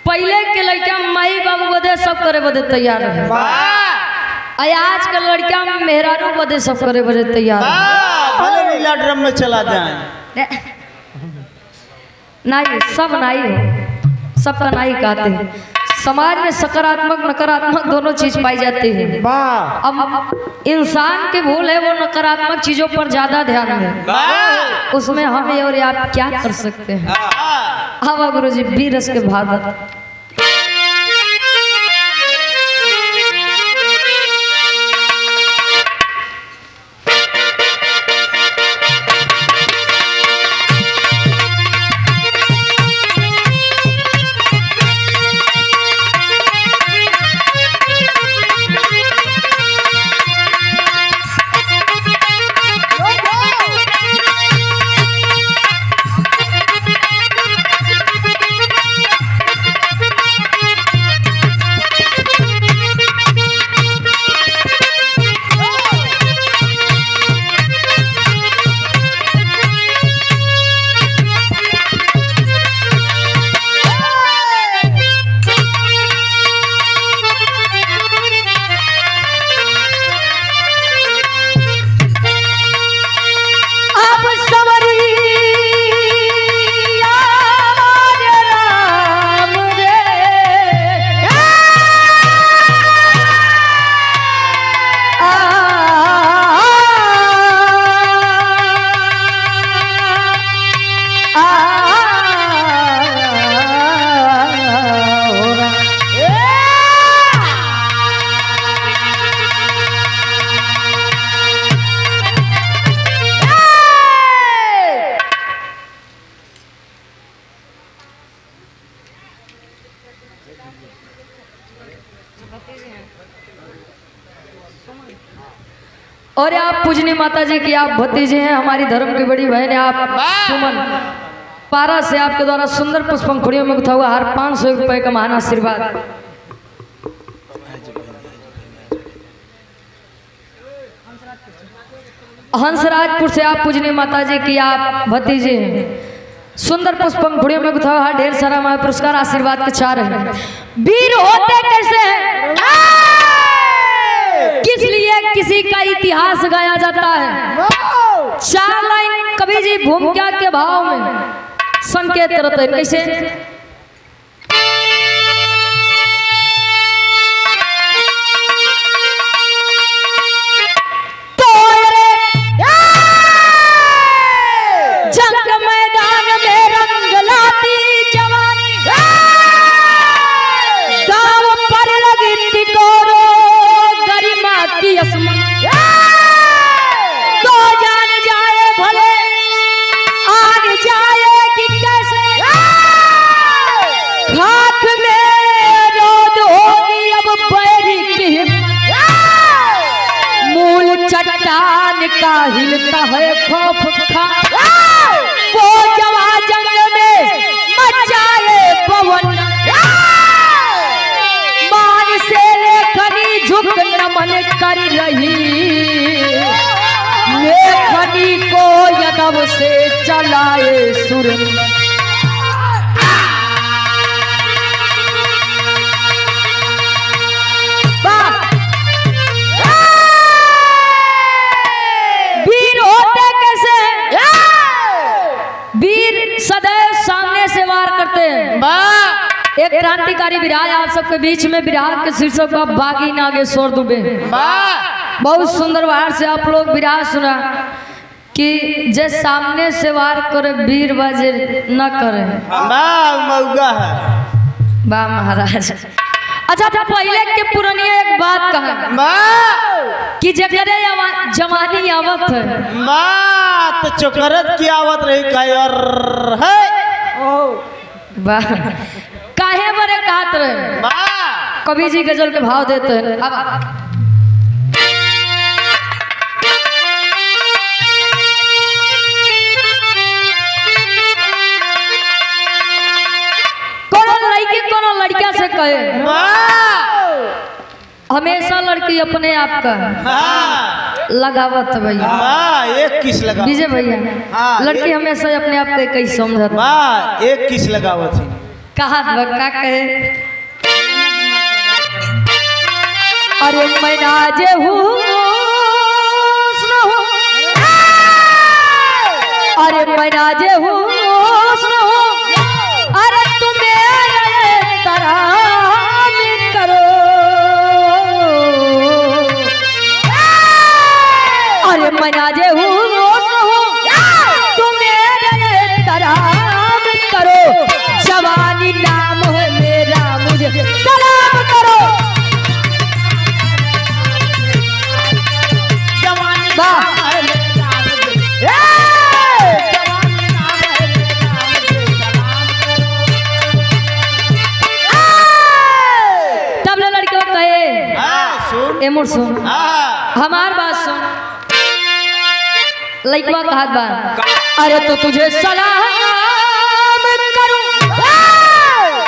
पहले के लड़का माई बाबू बदे सब करे बदे तैयार है। आज के लड़का मेहरारू बदे सब करे बदे तैयार है। भले नीला ड्रम में चला जाए। नहीं, सब नहीं हो, सबका नहीं कहते हैं। समाज में सकारात्मक नकारात्मक दोनों चीज पाई जाती है। अब इंसान की भूल है वो नकारात्मक चीजों पर ज्यादा ध्यान है, उसमें हम और आप क्या कर सकते हैं। हवा गुरु जी बीरस के भादर और आप पूजनी माता जी की आप भतीजे हैं, हमारी धर्म की बड़ी बहन है आप सुमन पारा से आपके द्वारा सुंदर पुष्पंखुड़ियों में गुथा हुआ हार 500 रुपए का महान आशीर्वाद। हंसराजपुर से आप पूजनी माता जी की आप भतीजे हैं, सुंदर पुष्पंखुड़ियों में गुथा हुआ हार ढेर सारा महान पुरस्कार आशीर्वाद के 4 हैं। वीर होते कैसे हैं, किस लिए किसी का इतिहास गाया जाता है। 4 लाइन कवि जी भूमिका के भाव में संकेत करते हैं। कैसे तो जंग मैदान में रंग लाती जवानी, गांव पर लगी टिकोरो की तो जान जाए भले आग जाए कि कैसे खाक में रोद होगी अब बैरी की मूल चट्टान का हिलता है खौफ खा, वो जवा जंग में मचाए पवन मान से लेखनी झुक नमन कर रही, लेखनी को यदव से चलाए सुरंदर। वीर होते कैसे, वीर सदैव सामने से वार करते हैं। एक क्रांतिकारी विराज आप सबके बीच में विराज के शीर्षक पर बागी नागेश्वर दुबे। बहुत सुंदर वार से आप लोग विराज सुना कि जे सामने से वार करे वीर बाजे न करे मौगा है। वाह महाराज। अच्छा पहले के पुरानी एक बात कहा कि जगरे जवानी आवत है तो चोकरत की आवत रही कायर है। वाह काहे बरे कहत रहे, कवि जी गजल के भाव देते हैं। अब कोनो लड़किया से कहे हमेशा लड़की अपने आप का लगावत भैया। एक किस लगा विजय भैया लड़की हमेशा अपने आप के कई समझत एक किस लगावत है। कहा का कहे अरे मैं नाजे हूँ अरे मैं नाजे हूँ अरे तुम मेरे तराम करो अरे मैं नाजे हूँ तुम मेरे तराम करो जवानी नाम है मेरा मुझे सलाम करो एमुर सुन हमार बात सुन लइकवा कहत बा अरे तो तुझे सलाम करूं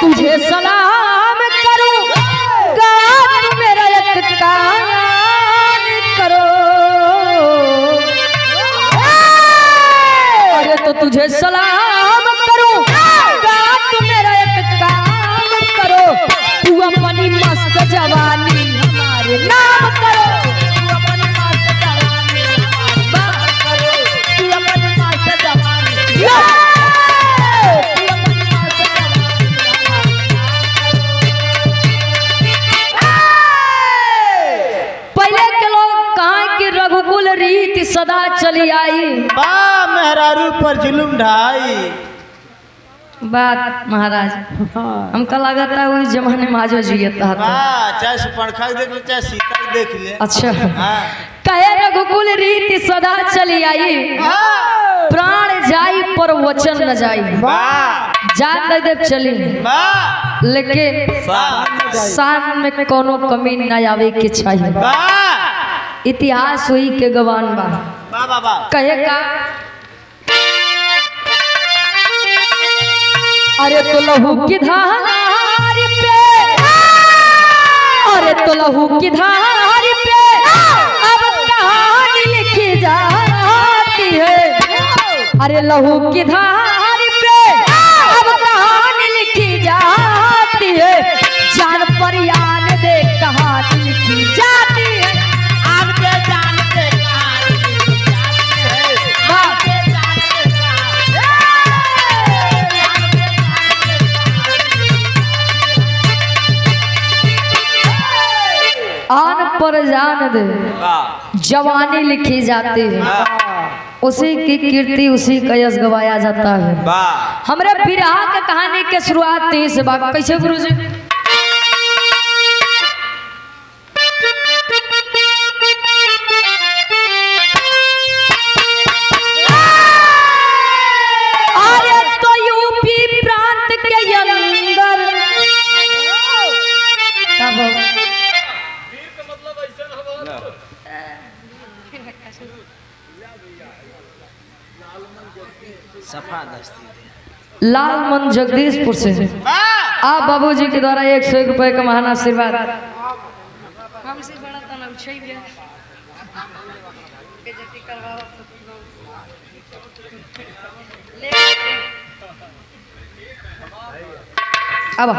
तुझे सलाम करूं गान मेरा एक कान करो अरे तो तुझे सलाम करूं गान मेरा एक काम करो तू अपनी मस्त जवानी नाम करो तू अपनी मस्त जवानी नाम करो तू अपनी मस्त जवानी पहले के लोग कहाँ की रघुकुल रीति सदा चली आई बा मेहरारू पर जुलुम ढाई बात महाराज हमका लगता है उस जमाने में आज जियता था चाहे सुपर्णखा देख ले चाहे सीता देख ले अच्छा कहे रघुकुल रीति सदा चली आई प्राण जाई पर वचन न जाई जात देव चली लेकिन शान में कोनो कमी न आवे के चाहिए इतिहास हुई के गवान बा कहे का अरे तो लहू की धार पे अरे तो लहू की धार पे अब कहानी लिखी जाती है अरे लहू की धार पे अब कहानी लिखी जाती है जान पर यान दे कहानी लिखी जाती है आग दे जान दे कहानी लिखी जाती है आन पर जान दे जवानी लिखी जाती है उसी की कीर्ति उसी का यश गवाया जाता है हमरे विरह के कहानी के शुरुआत थी से बात कैसे गुरुजी अरे तो यूपी प्रांत के अंदर लालमन जगदीशपुर से आप बाबूजी के द्वारा 101 रुपए का महान आशीर्वाद हमसे बड़ा तो न छै भी बेइज्जती करवाओ अब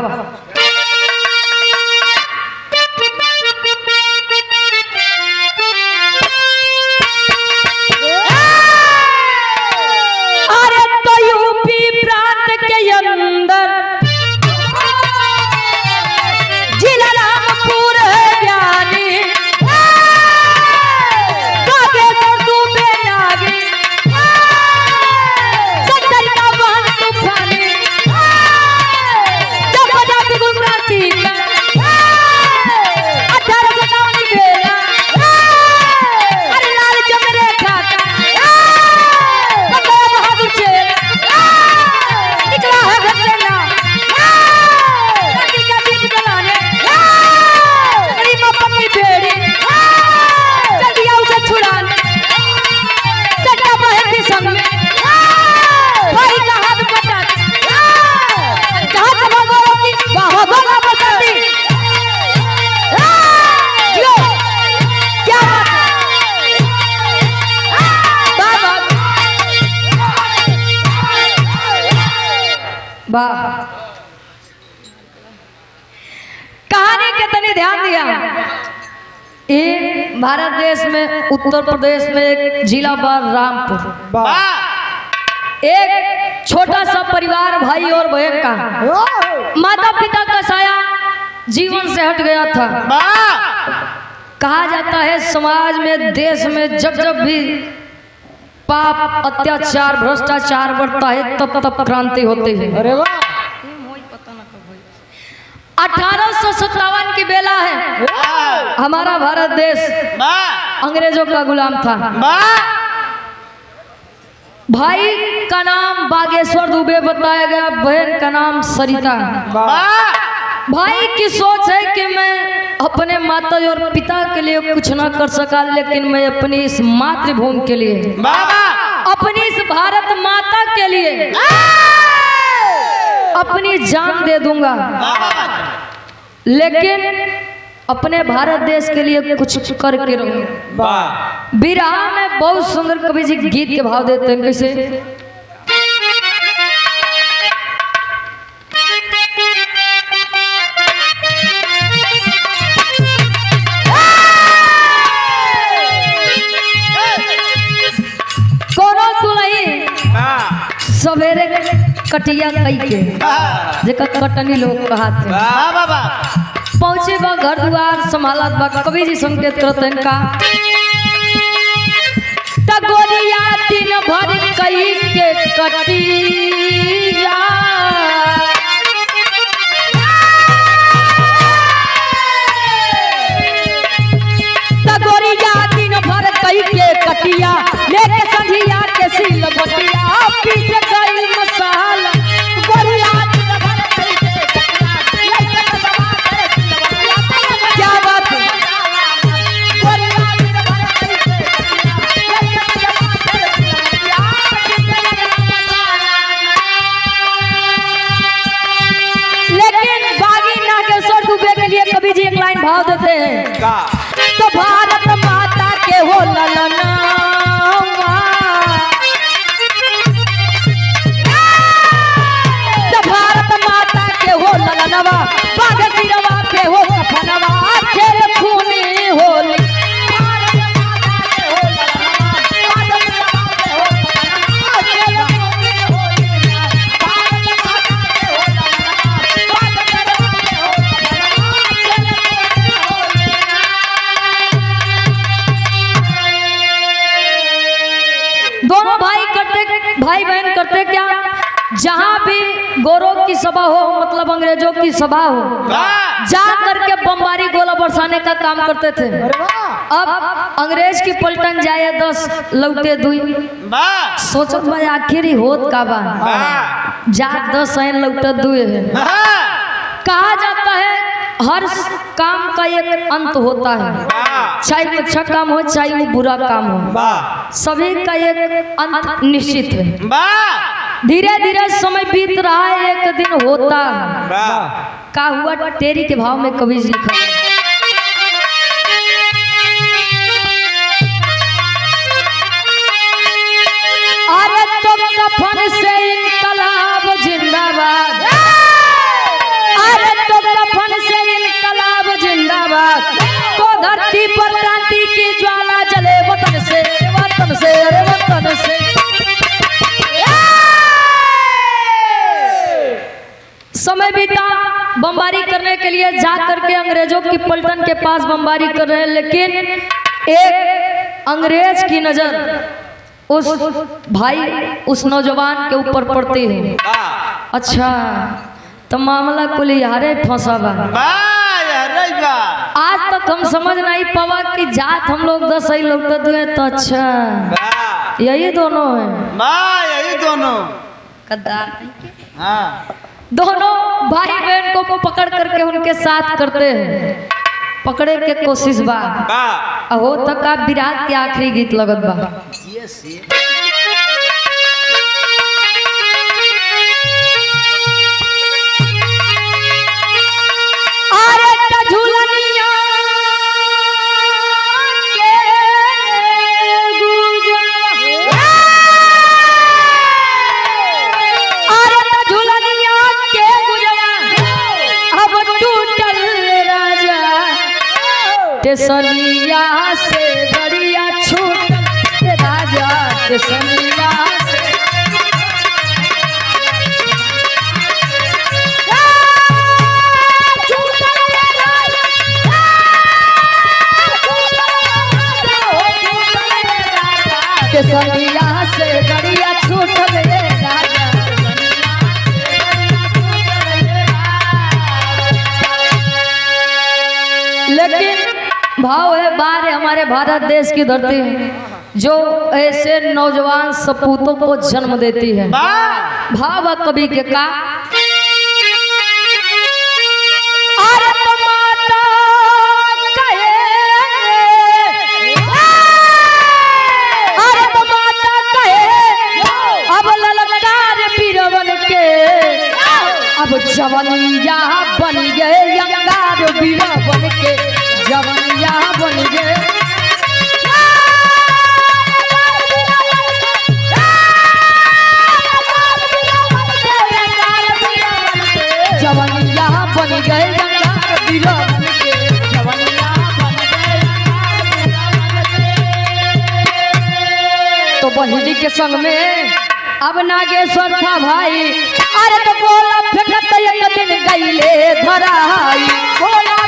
कि ध्यान दिया, ये भारत देश में उत्तर प्रदेश में एक जिला रामपुर, एक छोटा सा परिवार भाई और बहन का, माता पिता का साया जीवन से हट गया था। कहा जाता है समाज में, देश में जब जब भी पाप, अत्याचार, भ्रष्टाचार बढ़ता है तब तब क्रांति होती है। 1857 की बेला है, हमारा भारत देश अंग्रेजों का गुलाम था। भाई का नाम बागेश्वर दुबे बताया गया, बहन का नाम सरिता। भाई की सोच है कि मैं अपने माता और पिता के लिए कुछ ना कर सका, लेकिन मैं अपनी इस मातृभूमि के लिए, अपनी इस भारत माता के लिए अपनी जान दे दूंगा, लेकिन अपने भारत देश के लिए कुछ करके रहूंगा। बिरहा में बहुत सुंदर कवि जी गीत के भाव देते हैं, कैसे? सवेरे कटिया कई के जेकर कटनी लोग कहते हैं, पहुंचे बा घर द्वार संभालत बा, कवि जी संकेत करते हैं का तगोरिया दिन भर कई के कटिया, तगोरिया दिन भर कई के कटिया, लेके संधिया के सिल बटिया, पीछे गई मसाला, गोरिया दिन भर कई के कटिया, लेके संधिया के सिल बटिया। क्या बात है? गोरिया दिन भर कई के कटिया, लेके संधिया के सिल बटिया, लेकिन बागी नागेश्वर दुबे के लिए कवि जी एक लाइन भाव देते हैं, तो भारत माता के हो ललना, तो भारत माता के हो ललनवा, बाग सिरवा पे हो कफनवा, खेल खूनी होली, भारत माता के हो ललनवा, बाग सिरवा पे हो कफनवा, खेल खूनी होली, भारत माता के हो ललनवा, बाग सिरवा पे हो कफनवा, खेल खूनी होली। दोनों भाई बहन करते क्या, जहाँ भी गोरों की सभा हो, मतलब अंग्रेजों की सभा हो, जा करके बमबारी गोला बरसाने का काम करते थे। अब अंग्रेज की पलटन जाए 10 लौटे 2, सोचत भाई आखिर ही होत का बा, जा 10 लौटे 2 है। कहा जाता है हर काम का एक अंत होता है, चाहे वो अच्छा काम हो चाहे वो बुरा काम हो, सभी का एक अंत निश्चित है। धीरे धीरे समय बीत रहा है, एक दिन होता है। का हुआ तेरी के भाव में कवि जी लिखा, अरे तो कफन से इनकलाब जिंदाबाद, अरे तो कफन से इनकलाब जिंदाबाद, तो धरती पर क्रांति की ज्वाला जले वतन से, वतन से, अरे वतन से। समय बीता, बमबारी करने के लिए जा करके अंग्रेजों की पलटन के पास बमबारी कर रहे हैं, लेकिन एक अंग्रेज की नजर उस नौजवान के ऊपर पड़ती है। अच्छा, तो मामला कुल यारे फंसा बा। आज तक हम समझ नहीं पावा कि जात हम लोग 10 लौटे 2, तो अच्छा यही दोनों है, यही दोनों गद्दार नहीं। दोनों भाई बहन को पकड़ करके उनके साथ करते हैं, पकड़े के कोशिश बा, हो तक का विराट के आखिरी गीत लगत बा। अब टूटल राजा केसरिया से गड़िया छूट राजा केसरिया से केसरिया से गड़िया छूट राजा। लेकिन भाव है बार हमारे भारत देश की धरती है जो ऐसे नौजवान सपूतों को जन्म देती है। भाव है कवि के का अरे तो माता कहे, अरे तो माता कहे अब ललकार बीरवन के अब जवनिया बन गए अंगार बीरवन के जवनिया बन गए। जवनिया बन गए अंगार बीरवन के जवनिया बन गए अंगार बीरवन के। तो बहिनी के संग में अब नागेश्वर था भाई। अरे तो बोला फेंकत एक दिन गईले धराई, बोला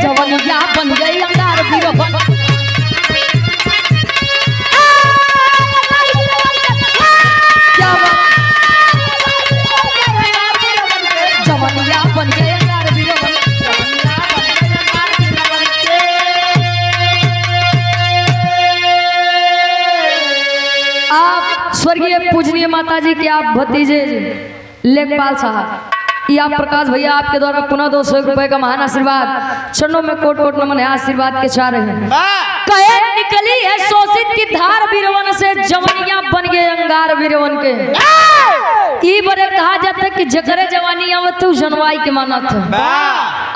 जवनिया बन गई अंगार बीरवन। जवनिया बन गए अंगार बीरवन। आप स्वर्गीय पूजनीय माता जी के आप भतीजे लेखपाल साहब या प्रकाश भैया आपके द्वारा पुनः 200 रुपए का महान आशीर्वाद चरणों में कोट कोट नमन है, आशीर्वाद के चाह रहे हैं। कहे निकली है शोषित की धार बीरवन से जवनिया बन गए अंगार बीरवन के। ई बड़े कहा जाता है कि जकरे जवानी आवत जनवाई के माना था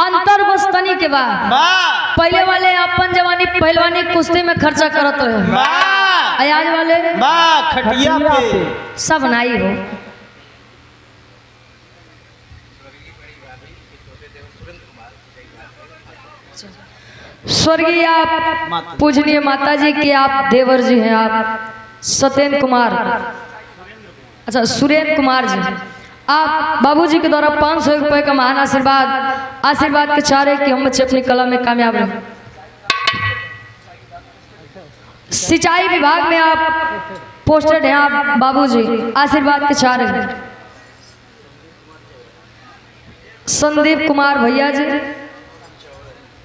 अंतर बस तनी के बाद पहले वाले अपन जवानी पहलवानी कुश्ती में खर्चा करत रहे, आज वाले खटिया पे सब नाई हो। स्वर्गीय आप पूजनीय माता जी के आप देवर जी हैं, आप सत्येंद्र कुमार, अच्छा सुरेंद्र कुमार जी, आप बाबूजी के द्वारा 500 रुपए का महान आशीर्वाद के चाह रहे कि हम बच्चे अपनी कला में कामयाब रहें। सिंचाई विभाग में आप पोस्टेड हैं, आप बाबूजी आशीर्वाद के चाह रहे हैं। संदीप कुमार भैया जी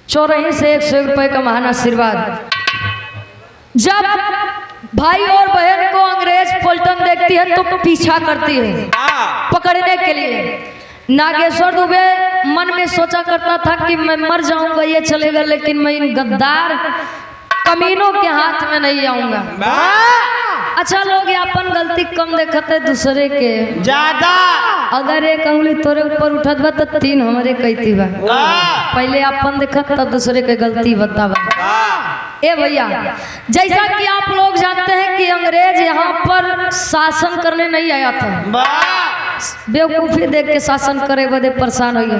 चौराही से 100 रुपए का महान आशीर्वाद। जब भाई और बहन को अंग्रेज पलटन देखती है तो पीछा करती है पकड़ने के लिए। नागेश्वर दुबे मन में सोचा करता था कि मैं मर जाऊंगा ये चलेगा, लेकिन मैं इन गद्दार कमीनों के हाथ में नहीं आऊंगा। अच्छा लोग अपन गलती कम देखते दूसरे के ज्यादा। अगर एक अंगुली तोरे ऊपर उठत बा तो 3 हमारे कहती बा। पहले अपन देखत तब दूसरे के गलती बतावा। ए भैया जैसा कि आप लोग जानते हैं कि अंग्रेज यहाँ पर शासन करने नहीं आया था, बेवकूफी देख के शासन करे बदे परेशान हो गए।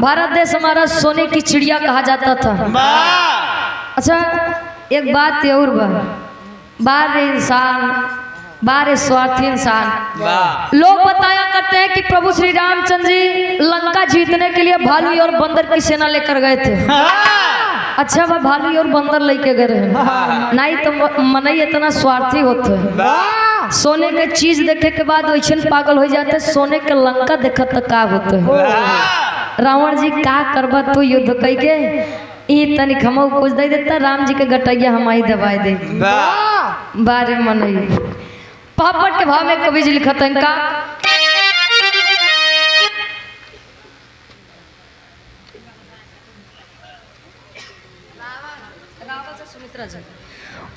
भारत देश हमारा सोने की चिड़िया कहा जाता था। अच्छा एक बात और बा, बार स्वार्थी इंसान लोग बताया करते हैं कि प्रभु श्री रामचंद्र जी लंका जीतने के लिए भालू और बंदर की सेना लेकर गए थे। अच्छा वह भालू और बंदर लेके गए हैं, नहीं तो मनई इतना स्वार्थी होते हैं। सोने के चीज देखे के बाद वैसे पागल हो जाते, सोने के लंका देखा तो का होते है। रावण जी का करबा तू युद्ध कई के ई तनिक हम कुछ दे देता, राम जी के गटैया हमारी दबाई दे बारे मनई। पापड़ के भाव में कवि जी लिखत इनका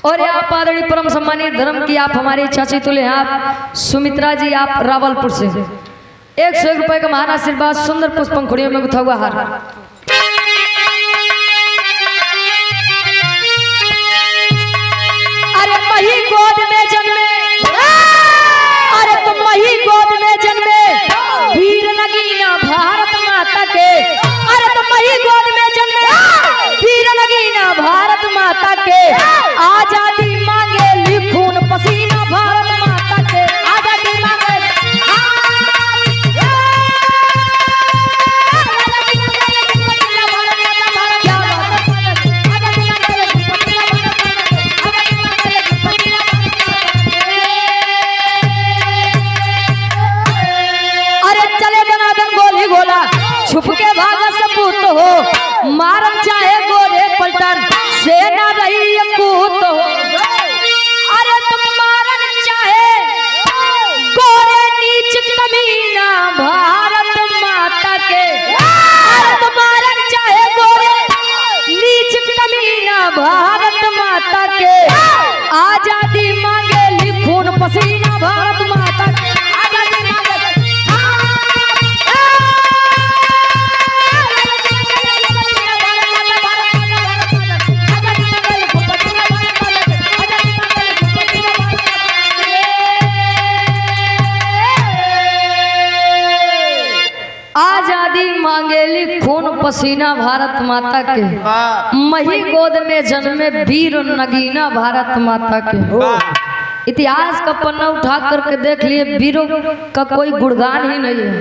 और आप आदरणीय परम सम्मानीय धर्म की आप हमारी चाची तुल्य हैं, आप सुमित्रा जी, आप रावलपुर से 101 रुपए का महान आशीर्वाद, सुंदर पुष्प पंखुड़ियों में गुथा हुआ हार। अरे मही गोद में जन्मे, अरे तुम मही गोद में जन्मे वीर नगीना भारत माता के। अरे तुम मही गोद में जन्मे वीर नगीना भारत माता के। आजादी मांगे लिखून पसीना भारत माता के। आजादी मांगे छुप के भागा सपूत हो, मारन चाहे गोरे पलटन सेना रही कूत हो। अरे तुम मारन चाहे गोरे नीच कमीना भारत माता के। अरे तुम मारन चाहे गोरे नीच कमीना भारत माता के। आजादी मांगे लिखून पसीना भारत माता के। आजादी मांगे मांगेली खून पसीना भारत माता के। मही गोद में जन्मे वीर नगीना भारत माता के। इतिहास का पन्ना उठा करके देख लिए, वीरों का कोई गुणगान ही नहीं है।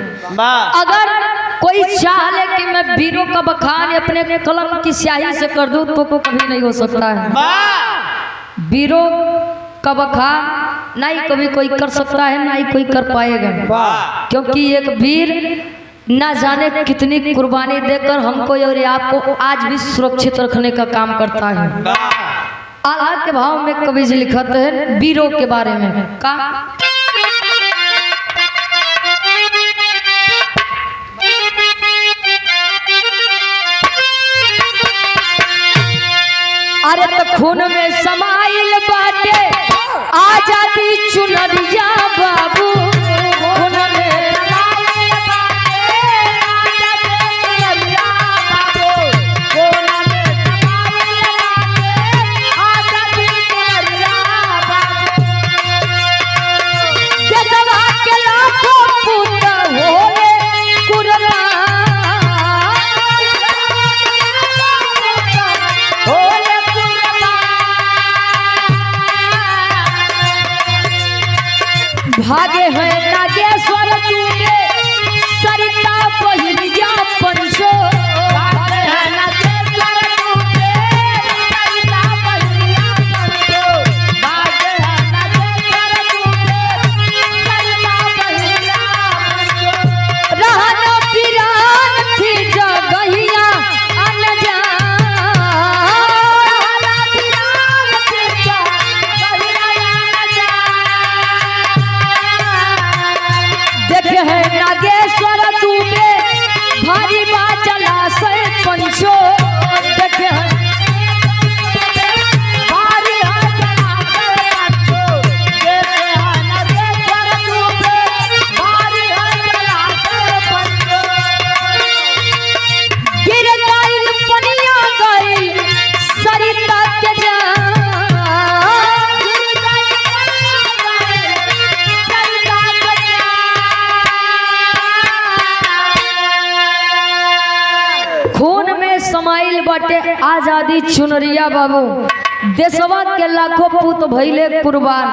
अगर कोई चाह ले कि मैं वीरों का बखान अपने कलम की स्याही से कर दूं तो कभी नहीं हो सकता है। वीरों का बखान ना ही कभी कोई कर सकता है, ना ही कोई कर पाएगा, क्योंकि एक वीर ना जाने कितनी कुर्बानी देकर हमको और आपको आज भी सुरक्षित रखने का काम करता है। आल्हा के भाव में कवि जी लिखते हैं वीरों के बारे में का। अरे तो खून में समाइल बाटे आजादी चुनरिया बाबू। भागे हैं नागेश्वर चूके सरिता पहिरिया पंचो। भागे हैं नागेश्वर चूके सरिता पहिरिया पंचो। भागे हैं नागेश्वर चूके सरिता पहिरिया पंचो। रहन पिरान थी जगहिया अनजान। नागेश्वर दूबे भारी बा चला से पंचो। देखे भारी चला से पंचो। देखे नागेश्वर दूबे भारी चला से पंचो। गिर गइल पनिया गइल सरिता के जान। खून में समाइल बाटे आजादी चुनरिया बाबू। देशवा के लाखों पूत भइले कुर्बान।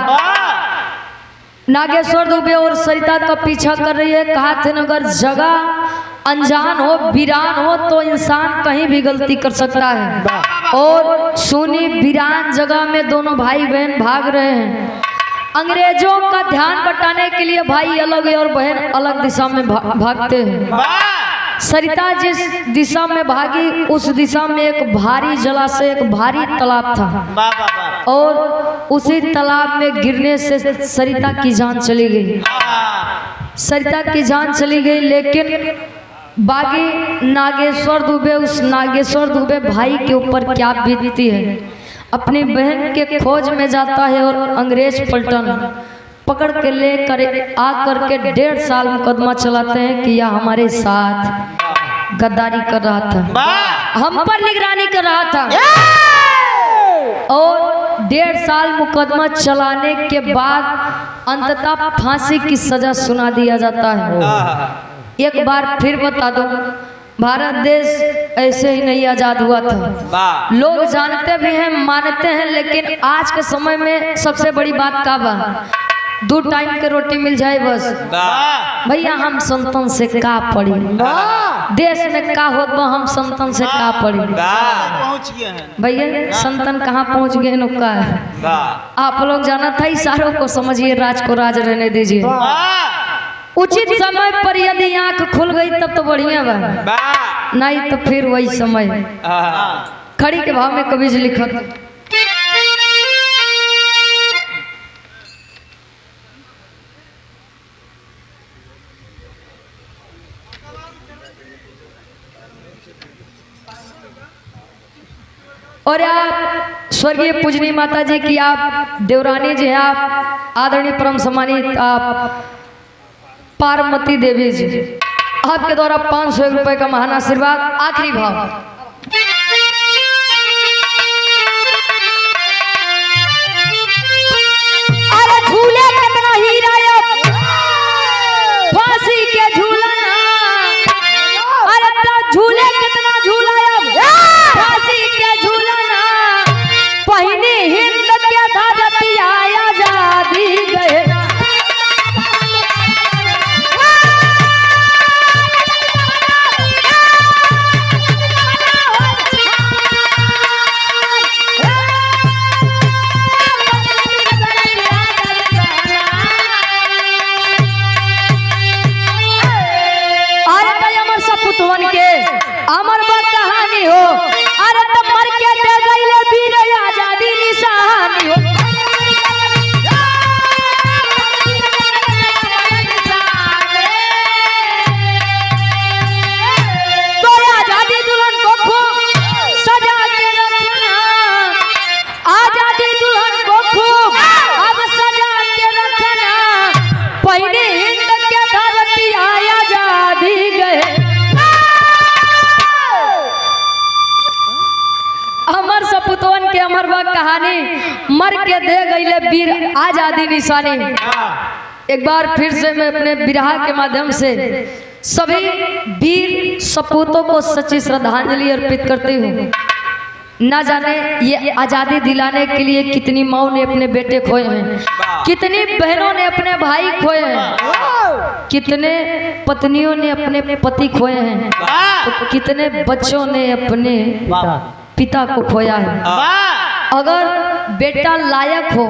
नागेश्वर दुबे और सरिता का पीछा कर रही है। कहा थे अगर जगह अनजान हो, वीरान हो तो इंसान कहीं भी गलती कर सकता है। और सुनी वीरान जगह में दोनों भाई बहन भाग रहे हैं। अंग्रेजों का ध्यान बटाने के लिए भाई अलग है और बहन अलग दिशा में भागते हैं। सरिता जिस दिशा में भागी उस दिशा में एक भारी जलाशय, एक भारी तालाब था और उसी तालाब में गिरने से सरिता की जान चली गई। सरिता की जान चली गई, लेकिन बागी नागेश्वर दुबे, उस नागेश्वर दुबे भाई के ऊपर क्या बीतती है। अपनी बहन के खोज में जाता है और अंग्रेज पलटन पकड़ के लेकर आकर के 1.5 साल मुकदमा चलाते हैं कि यह हमारे साथ गद्दारी कर रहा था, हम पर निगरानी कर रहा था। और 1.5 साल मुकदमा चलाने के बाद अंततः फांसी की सजा सुना दिया जाता है। एक बार फिर बता दो, भारत देश ऐसे ही नहीं आजाद हुआ था। लोग जानते भी हैं, मानते हैं, लेकिन आज के समय में सबसे बड़ी बात का बा 2 टाइम के रोटी मिल जाए बस। भैया हम संतन से का पड़ी, देश में का होत बा, हम संतन से का पड़ी। भैया संतन कहाँ पहुँच गए नुका है, आप लोग जाना था। इशारों को समझिए, राज को राज रहने दीजिए। उचित समय पर यदि आंख खुल गई तब तो बढ़िया बा, नहीं तो फिर वही समय खड़ी के भाव में कवि जी लिखत। और आप स्वर्गीय पूजनी माता जी की आप देवरानी जी हैं, आप आदरणीय परम सम्मानित आप पार्वती देवी जी, आपके द्वारा 500 रुपए का महान आशीर्वाद। आखिरी भाव। अरे झूले कितना हीरा फांसी के झूलना, अरे झूले कितना झूला फांसी के झूलना, पहिनी हिंद के धरती आया जादी गए। अमर बा कहानी हो, अरे तब मर के दे गईले वीर आजादी निशानी हो। तो आजादी दुल्हन को खूब सजा के रखना, आजादी दुल्हन को खूब अब सजा के रखना, पहले हिंद के धरती आया आजादी गए। अमर सपूतवन के अमर बा कहानी, मर के दे गईले वीर आजादी निशानी। एक बार फिर से मैं अपने बिरहा के माध्यम से सभी वीर सपूतों को सच्ची श्रद्धांजलि अर्पित करती हूँ। ना जाने ये आजादी दिलाने के लिए कितनी माओ ने अपने बेटे खोए हैं, कितनी बहनों ने अपने भाई खोए हैं, कितने पत्नियों ने अपने पति खोए हैं, तो कितने बच्चों ने अपने पिता को खोया है। अगर बेटा लायक हो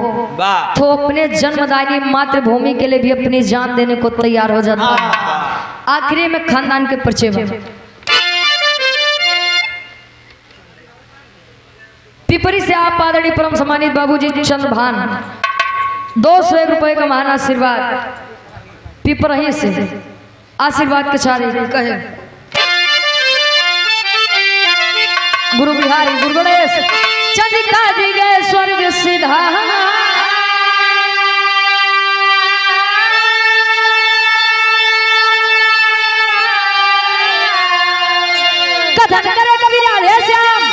तो अपने जन्मदायिनी मातृभूमि के लिए भी अपनी जान देने को तैयार हो जाता है। आखिरी में खानदान के परिचय में पिपरी से आप आदरणीय परम सम्मानित बाबूजी चंद्रभान 201 रुपए का महान आशीर्वाद पिपरही से आशीर्वाद के चारे कहे गुरु बिहारी गुरु गणेश चंद्रिका जी गए स्वर्ग सीधा। कथन करे कवि राधे श्याम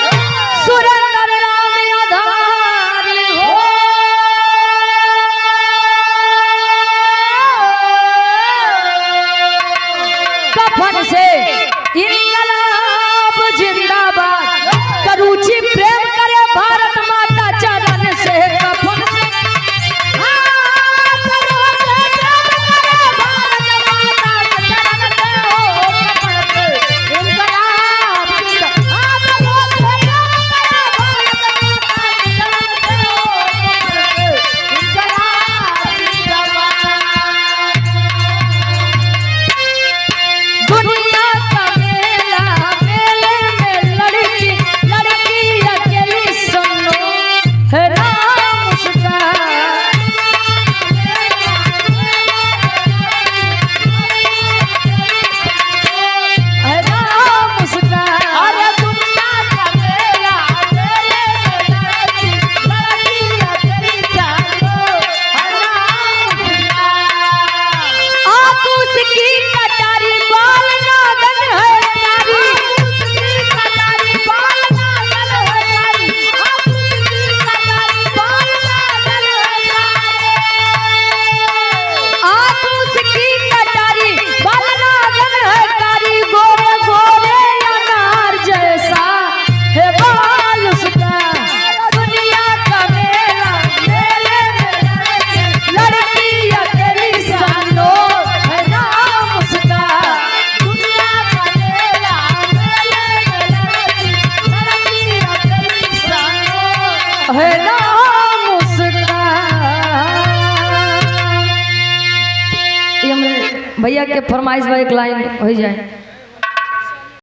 सुरेंद्र राम आधारी हो। कफन से इनकलाब जिंदाबाद, करूची प्रेम करे भारत माता चरण से कफन से की कटारी बाल नागन है प्यारी आतूस की कटारी बाल नागन है कारी गोरे गोरे अनार जैसा है बाल उसका दुनिया का मेला मेले लड़की अकेली सानो है नाम उसका दुनिया का मेला मेले लड़की अकेली सानो है नाम उसका। ये हमरे भैया के फरमाइश में एक लाइन हो जाए।